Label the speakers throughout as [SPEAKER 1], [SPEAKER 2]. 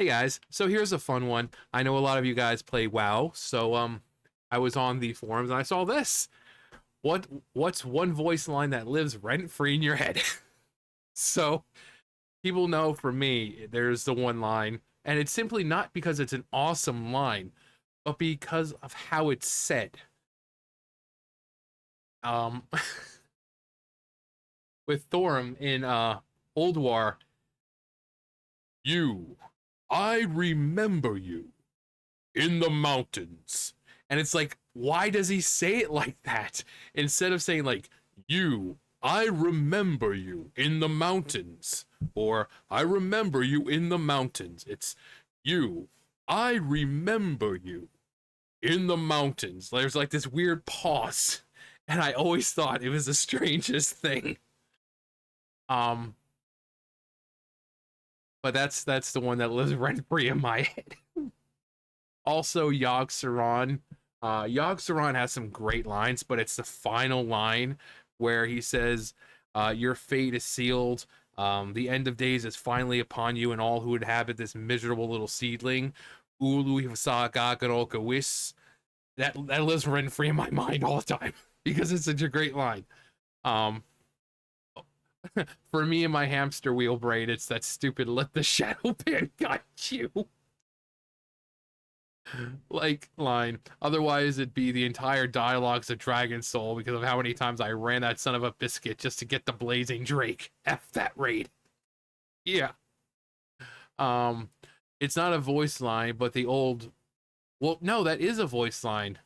[SPEAKER 1] Hey guys, so here's a fun one. I know a lot of you guys play WoW, so I was on the forums and I saw this. What's one voice line that lives rent free in your head? So people know for me, there's the one line, and it's simply not because it's an awesome line, but because of how it's said. Um, with Thorum in Old War, you, I remember you in the mountains. And it's like, why does he say it like that? Instead of saying like, you, I remember you in the mountains. Or, I remember you in the mountains. It's, you, I remember you in the mountains. There's like this weird pause. And I always thought it was the strangest thing. Um, but that's the one that lives rent free in my head. Also, Yogg Saron. Yogg Saron has some great lines, but it's the final line where he says, your fate is sealed. The end of days is finally upon you and all who inhabit this miserable little seedling. Ulu Gawis. That lives rent free in my mind all the time because it's such a great line. Um, for me and my hamster wheel brain, it's that stupid "let the shadow pan guide you" like line. Otherwise, it'd be the entire dialogues of Dragon Soul because of how many times I ran that son of a biscuit just to get the Blazing Drake. F that raid. Yeah. It's not a voice line, but the old. Well, no, that is a voice line.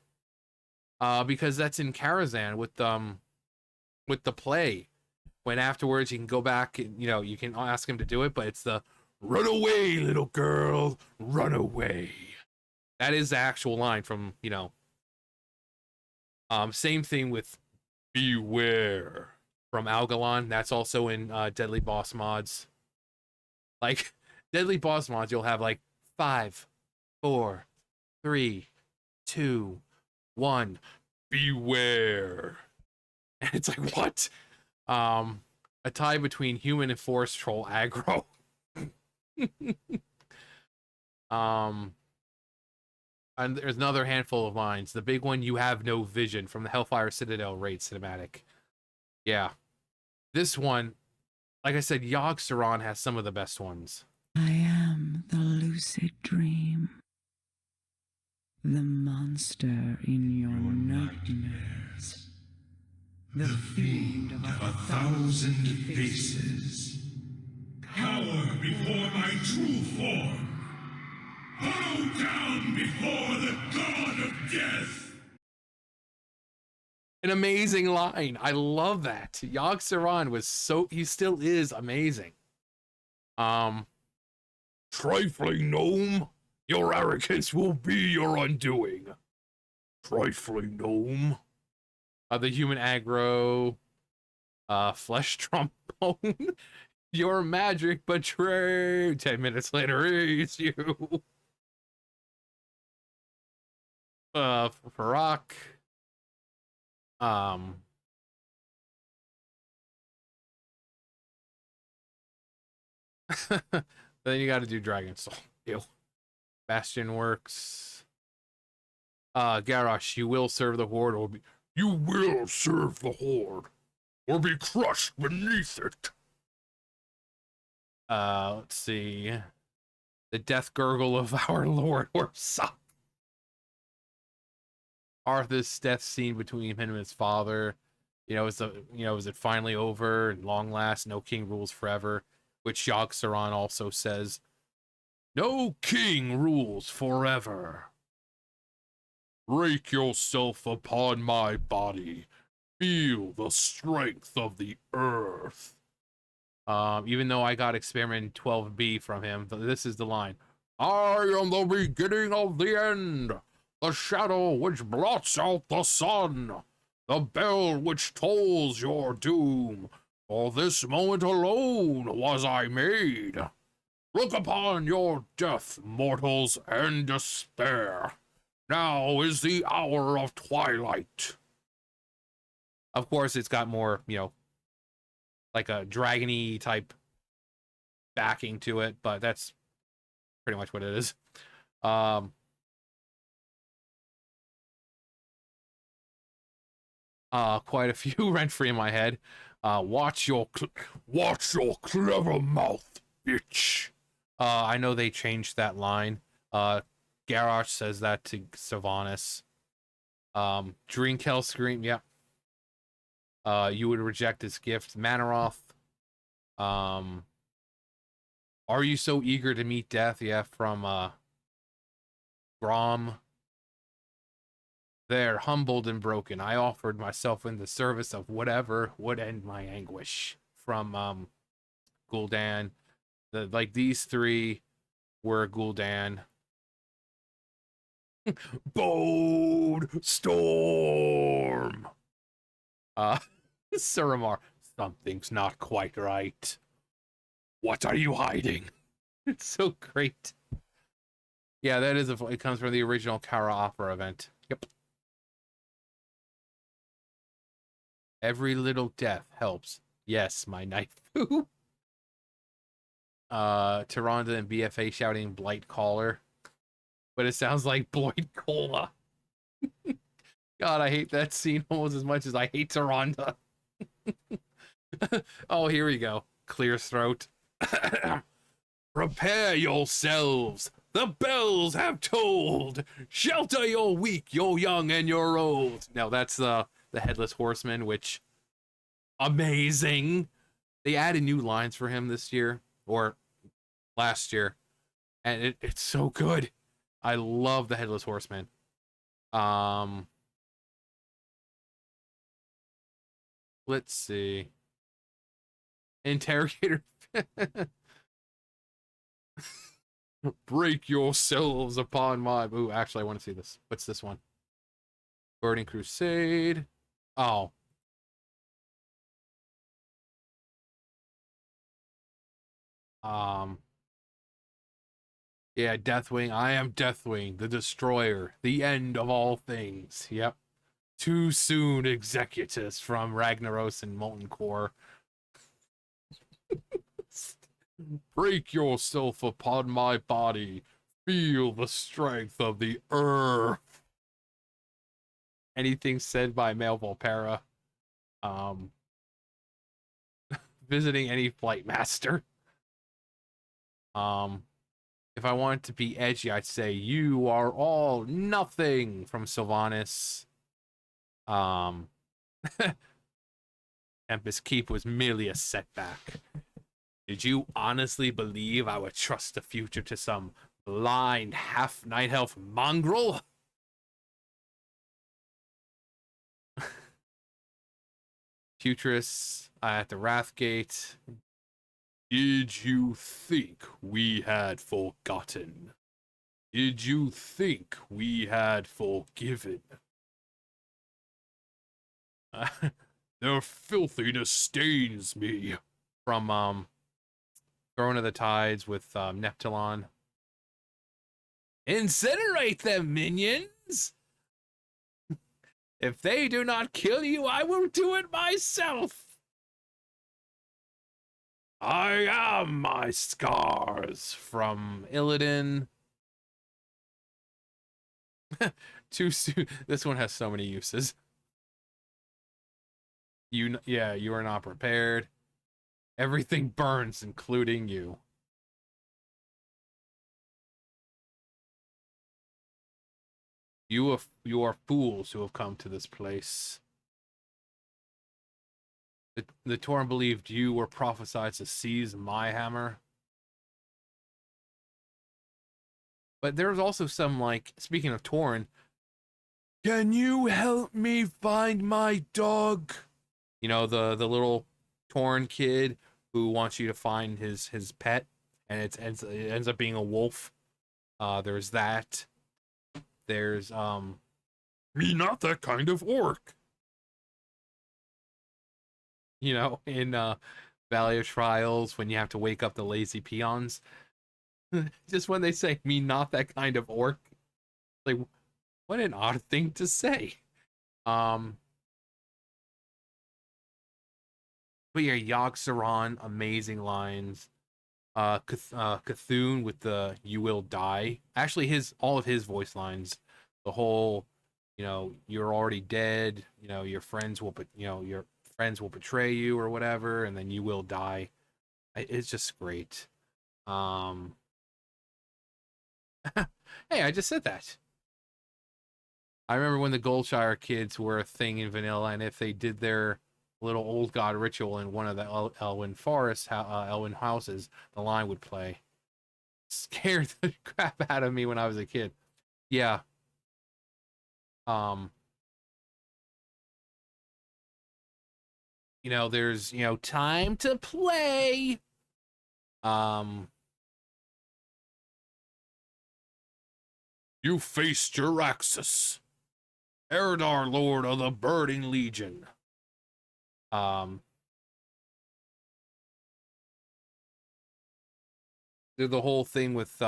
[SPEAKER 1] Because that's in Karazhan with the play. When afterwards you can go back and you can ask him to do it, but it's the "run away, little girl, run away." That is the actual line from, same thing with "beware" from Algalon. That's also in Deadly Boss mods. Like, Deadly Boss mods, you'll have like 5, 4, 3, 2, 1, beware. And it's like, what? A tie between human and forest troll aggro. And there's another handful of lines. The big one, "you have no vision," from the Hellfire Citadel raid cinematic. Yeah. This one, like I said, Yogg Saron has some of the best ones.
[SPEAKER 2] I am the lucid dream, the monster in your nightmares, the fiend of a thousand faces.
[SPEAKER 3] Cower before my true form! Bow down before the god of death!
[SPEAKER 1] An amazing line. I love that. Yogg Saron he still is amazing. Trifling gnome, your arrogance will be your undoing. Trifling gnome. The human aggro, flesh trombone. Your magic betrayed. 10 minutes later, it's you. Farak. Then you got to do Dragon Soul. Ew. Bastion works. Garrosh, you will serve the Horde, or you will serve the Horde, or be crushed beneath it. Let's see. The death gurgle of our Lord Orsa. Arthur's death scene between him and his father. Is it finally over and long last? No king rules forever, which Yogg Saron also says. No king rules forever. Rake yourself upon my body. Feel the strength of the earth. Even though I got Experiment 12B from him, this is the line. I am the beginning of the end. The shadow which blots out the sun. The bell which tolls your doom. For this moment alone was I made. Look upon your death, mortals, and despair. Now is the hour of twilight. Of course, it's got more, like a dragony type backing to it, but that's pretty much what it is. Um, quite a few rent free in my head. Watch your clever mouth, bitch. I know they changed that line. Garrosh says that to Sylvanas. Drinkel scream, yep. You would reject his gift. Manaroth. Are you so eager to meet death? Yeah, from Grom. There, humbled and broken, I offered myself in the service of whatever would end my anguish. From Gul'dan. Like these three were Gul'dan. Bold storm. Suramar, something's not quite right. What are you hiding? It's so great. Yeah, that is it comes from the original Kara Opera event. Yep. Every little death helps. Yes, my Naifu. Tyrande and BFA shouting Blight Caller. But it sounds like Blight Cola. God, I hate that scene almost as much as I hate Tyrande. Oh, here we go. Clear throat. Prepare yourselves. The bells have tolled. Shelter your weak, your young, and your old. Now that's the Headless Horseman, which amazing. They added new lines for him this year or last year, and it's so good. I love the Headless Horseman. Let's see. Interrogator. Break yourselves upon my... Ooh, actually, I want to see this. What's this one? Burning Crusade. Oh. Yeah, Deathwing. I am Deathwing, the Destroyer, the end of all things. Yep. Too soon, Executus from Ragnaros and Molten Core. Break yourself upon my body. Feel the strength of the earth. Anything said by Male Volpera. Visiting any flight master. If I wanted to be edgy, I'd say you are all nothing from Sylvanas. Tempest Keep was merely a setback. Did you honestly believe I would trust the future to some blind half night elf mongrel? Futurist at the Wrathgate. Did you think we had forgotten? Did you think we had forgiven? Their filthiness stains me. From Throne of the Tides with Neptulon. Incinerate them, minions! If they do not kill you, I will do it myself! I am my scars from Illidan. Too soon. This one has so many uses. You are not prepared. Everything burns, including you. You are fools who have come to this place. The Torn believed you were prophesied to seize my hammer. But there's also some, like, speaking of Torn, can you help me find my dog? You know, the little Torn kid who wants you to find his pet, and it ends up being a wolf. There's that. There's me not that kind of orc. You know, in Valley of Trials when you have to wake up the lazy peons. Just when they say me not that kind of orc. Like, what an odd thing to say. But yeah, Yogg-Saron, amazing lines. Cthulhu with the "You will die." Actually, his all of his voice lines, the whole, you're already dead. Your friends will, your friends will betray you or whatever, and then you will die. It's just great. Um, hey, I just said that. I remember when the Goldshire kids were a thing in vanilla, and if they did their little old god ritual in one of the Elwyn forests, Elwyn houses, the line would play. Scared the crap out of me when I was a kid. Yeah. Um, there's, time to play. Um, you faced your Axis, Eridar, Lord of the Burning Legion. Um, did the whole thing with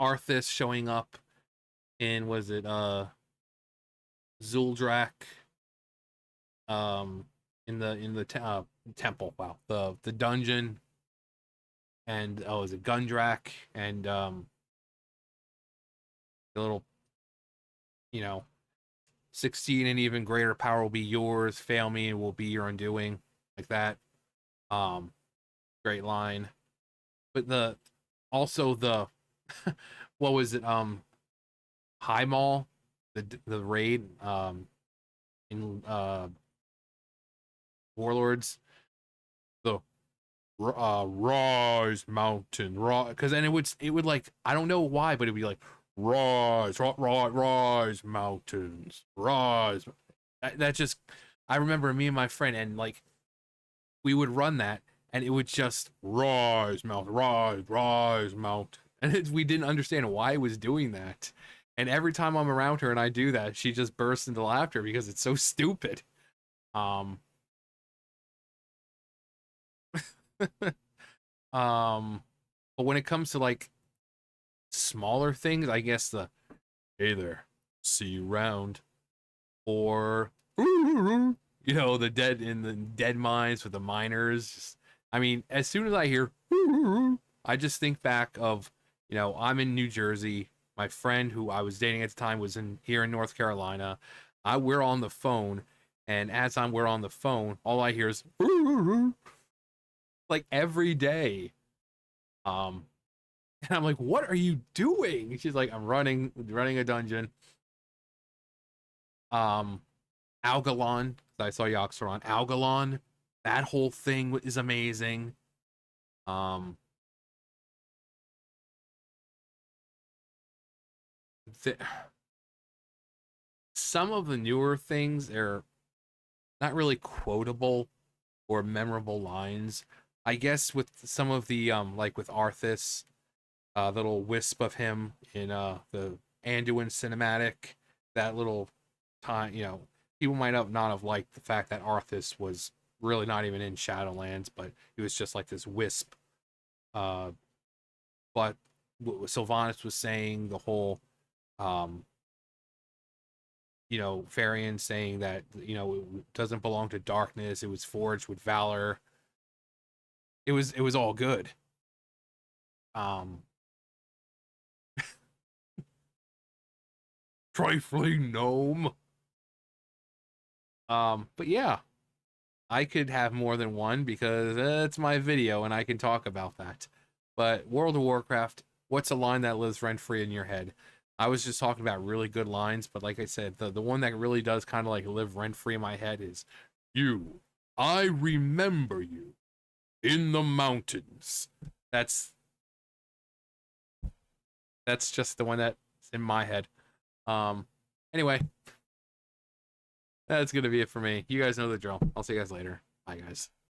[SPEAKER 1] Arthas showing up in, was it Zuldrak, um in the temple, wow, the dungeon, and is it Gundrak, and the little, you know 16 and even greater power will be yours, fail me and will be your undoing, like that. um Great line. But also the what was it, High Mall, the raid, in Warlords, the rise mountain, because then it would like, I don't know why, but it'd be like, rise mountains, rise. That just, I remember me and my friend, and like, we would run that, and it would just rise mountain, rise mountain, and we didn't understand why it was doing that. And every time I'm around her and I do that, she just bursts into laughter because it's so stupid. um um but when it comes to like smaller things, I guess the "Hey there, see you round," or the dead mines with the miners. I mean, as soon as I hear, I just think back of, I'm in New Jersey. My friend who I was dating at the time was here in North Carolina. We're on the phone, and as we're on the phone, all I hear is like every day. Um, and I'm like, "What are you doing?" She's like, "I'm running a dungeon." Um, Algalon, 'cause I saw Yoxer Algalon. That whole thing is amazing. Um, the, some of the newer things are not really quotable or memorable lines. I guess with some of the like with Arthas, little wisp of him in the Anduin cinematic, that little time, people might not have liked the fact that Arthas was really not even in Shadowlands, but he was just like this wisp. Uh, but what Sylvanas was saying, the whole, um, Varian saying that, it doesn't belong to darkness, it was forged with valor. It was all good. Um, Trifling gnome. But yeah, I could have more than one because it's my video and I can talk about that. But World of Warcraft, what's a line that lives rent free in your head? I was just talking about really good lines, but like I said, the one that really does kind of like live rent free in my head is, "You, I remember you in the mountains." That's that's just the one that's in my head. Um, anyway, that's gonna be it for me. You guys know the drill. I'll see you guys later. Bye, guys.